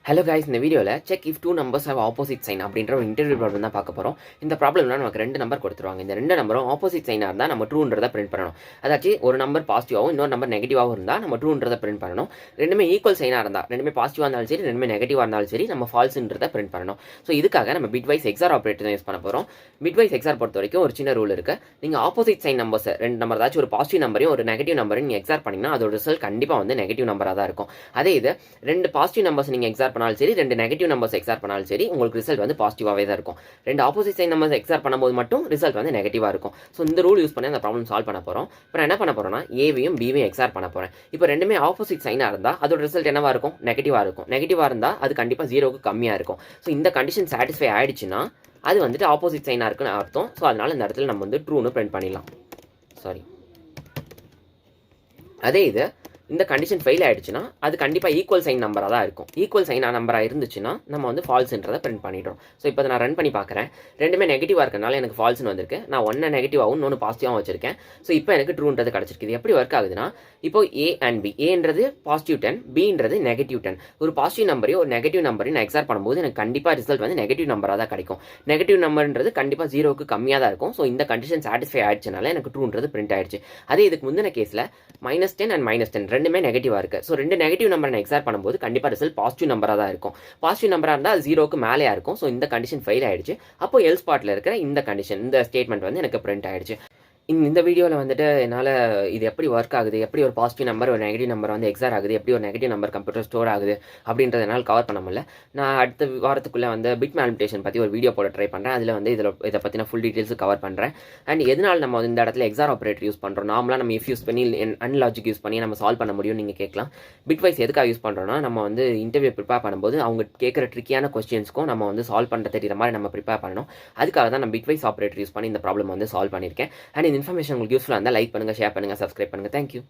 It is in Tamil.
ஹலோ கைஸ், இந்த வீடியோவில் check if two numbers have opposite sign அப்படின்ற ஒரு இன்டர்வியூ ப்ராப்ளம் தான் பார்க்க போகிறோம். இந்த ப்ராப்ளம்னா நமக்கு ரெண்டு நம்பர் கொடுத்துருவாங்க. இந்த ரெண்டு நம்பரும் ஆப்போசிட் சைனாக இருந்தால் நம்ம ட்ரூன்றதை பிரிண்ட் பண்ணணும். அதாச்சு ஒரு நம்பர் பாசிட்டிவாகவும் இன்னொரு நம்பர் நெகட்டிவாகவும் இருந்தால் நம்ம ட்ரூன்றதை பிரிண்ட் பண்ணணும். ரெண்டுமே ஈக்குவல் சைனாக இருந்தால், ரெண்டுமே பாசிட்டிவாக இருந்தாலும் சரி, ரெண்டுமே நெகட்டிவாக இருந்தாலும் சரி, நம்ம ஃபால்ஸ்ன்றதை பிரிண்ட் பண்ணணும். ஸோ இதுக்காக நம்ம பிட்வைஸ் எக்ஸார் ஆப்ரேட்டர் தான் யூஸ் பண்ண போகிறோம். பிட்வைஸ் எக்ஸார் பொறுத்த வரைக்கும் ஒரு சின்ன ரூல் இருக்குது. நீங்கள் ஆப்போசிட் சைன் நம்பர்ஸ் ரெண்டு நம்பர் ஏதாச்சும் ஒரு பாசிட்டிவ் நம்பரையும் ஒரு நெகட்டிவ் நம்பரையும் நீங்கள் எக்ஸார் பண்ணிங்கன்னா அதோட ரிசல்ட் கண்டிப்பாக வந்து நெகட்டிவ் நம்பராக தான் இருக்கும். அதே இது ரெண்டு பாசிட்டிவ் நம்பர்ஸ் நீங்கள் எக்ஸார் பண்ணாலும் சரி, ரெண்டு நெகட்டிவ் நம்பர்ஸ் எக்ஸார் பண்ணாலும் சரி, உங்களுக்கு ரிசல்ட் வந்து பாசிட்டிவாவே தான் இருக்கும். ரெண்டு ஆப்போசிட் சைன் நம்பர்ஸ் எக்ஸார் பண்ணும்போது மட்டும் ரிசல்ட் வந்து நெகட்டிவா இருக்கும். ஸோ இந்த ரூல் யூஸ் பண்ணி அந்த ப்ராப்ளம் சால்வ் பண்ண போறோம். இப்போ என்ன பண்ண போறோம்னா ஏவையும் பிவையும் எக்ஸார் பண்ண போறேன். இப்போ ரெண்டுமே ஆப்போசிட் சைனா இருந்தா அதோட ரிசல்ட் என்னவா இருக்கும்? நெகட்டிவா இருக்கும். நெகட்டிவா இருந்தா அது கண்டிப்பா ஜீரோக்கு கம்மியா இருக்கும். ஸோ இந்த கண்டிஷன் சாட்டிஸ்ஃபை ஆயிடுச்சுன்னா அது வந்துட்டு ஆப்போசிட் சைனா இருக்குன்னு அர்த்தம். ஸோ அதனால இந்த இடத்துல நம்ம வந்து ட்ரூன்னு பிரிண்ட் பண்ணிடலாம். சாரி. அதே இது இந்த கண்டிஷன் ஃபெயில் ஆயிடுச்சுன்னா அது கண்டிப்பாக ஈக்குவல் சைன் நம்பராக தான் இருக்கும். ஈக்குவல் சைன் நம்பராக இருந்துச்சுன்னா நம்ம வந்து ஃபால்ஸ்ன்றதை பிரிண்ட் பண்ணிடுறோம். ஸோ இப்போ நான் ரன் பண்ணி பார்க்குறேன். ரெண்டுமே நெகட்டிவாக இருக்கனால எனக்கு ஃபால்ஸ்னு வந்திருக்கு. நான் ஒன்று நெகட்டிவாகவும் இன்னொன்று பாசிட்டிவாகவும் வச்சிருக்கேன். ஸோ இப்போ எனக்கு ட்ரூன்றது கிடச்சிருக்கு. இது எப்படி ஒர்க் ஆகுதுன்னா, இப்போ ஏ அண்ட் பி, ஏன்றது பாசிட்டிவ் 10, பின்றது நெகட்டிவ் 10. ஒரு பாசிட்டிவ் நம்பரையும் ஒரு நெகட்டிவ் நம்பரையும் நான் எக்ஸார் பண்ணும்போது எனக்கு கண்டிப்பாக ரிசல்ட் வந்து நெகட்டிவ் நம்பராக தான் கிடைக்கும். நெகட்டிவ் நம்பர்ன்றது கண்டிப்பாக ஜீரோக்கு கம்மியாக தான் இருக்கும். ஸோ இந்த கண்டிஷன் சாட்டிஸ்ஃபை ஆயிடுச்சுனால எனக்கு ட்ரூன்றது பிரிண்ட் ஆயிடுச்சு. அதே இதுக்கு முந்தின கேஸில் -10 அண்ட் -10 ரெண்டுமே நெகட்டிவாக இருக்குது. ஸோ ரெண்டு நெகட்டிவ் நம்பரை நான் எக்ஸார் பண்ணும்போது கண்டிப்பாக ரிசல்ட் பாசிட்டிவ் நம்பராக தான் இருக்கும். பாசிட்டிவ் நம்பராக இருந்தால் அது ஜீரோக்கு மேலே இருக்கும். ஸோ இந்த கண்டிஷன் ஃபெயில் ஆயிடுச்சு. அப்போ எல்ஸ் பார்ட்டில் இருக்கிற இந்த கண்டிஷன், இந்த ஸ்டேட்மெண்ட் வந்து எனக்கு பிரிண்ட் ஆயிடுச்சு. இந்த வீடியோவில் வந்துட்டு என்னால் இது எப்படி ஒர்க் ஆகுது, எப்படி ஒரு பாசிட்டிவ் நம்பர் ஒரு நெகட்டிவ் நம்பர் வந்து எக்ஸார் ஆகுது, எப்படி ஒரு நெகட்டிவ் நம்பர் கம்ப்யூட்டர் ஸ்டோர் ஆகுது அப்படின்றத என்னால் கவர் பண்ண முடியல. நான் அடுத்த வாரத்துக்குள்ளே வந்து பிட் மேனிபுலேஷன் பற்றி ஒரு வீடியோ போட ட்ரை பண்ணுறேன். அதில் வந்து இதை பற்றின ஃபுல் டீட்டெயில்ஸ் கவர் பண்ணுறேன். அண்ட் எதனால் நம்ம இந்த இடத்துல எக்ஸார் ஆப்ரேட்டர் யூஸ் பண்ணுறோம், நார்மலாக நம்ம இஃப் யூஸ் பண்ணி அன்லாஜிக் யூஸ் பண்ணி நம்ம சால்வ் பண்ண முடியும்னு நீங்கள் கேட்கலாம். பிட்வைஸ் எதுக்காக யூஸ் பண்ணுறோன்னா, நம்ம வந்து இன்டர்வியூ ப்ரிப்பேர் பண்ணும்போது அவங்க கேட்குற ட்ரிக்கியான கொஸ்டின்ஸ்க்கும் நம்ம வந்து சால்வ் பண்ணுற தெரியுற மாதிரி நம்ம ப்ரிப்பேர் பண்ணணும். அதுக்காக தான் நான் பிட்வைஸ் ஆப்ரேட்டர் யூஸ் பண்ணி இந்த ப்ராப்ளம் வந்து சால்வ் பண்ணியிருக்கேன். அண்ட் இந்த இன்ஃபர்மேஷன் உங்களுக்கு யூஸ்ஃபுல்லாக இருந்தால் லைக் பண்ணுங்கள், ஷேர் பண்ணுங்கள், சப்ஸ்கிரைப் பண்ணுங்கள். தேங்க்யூ.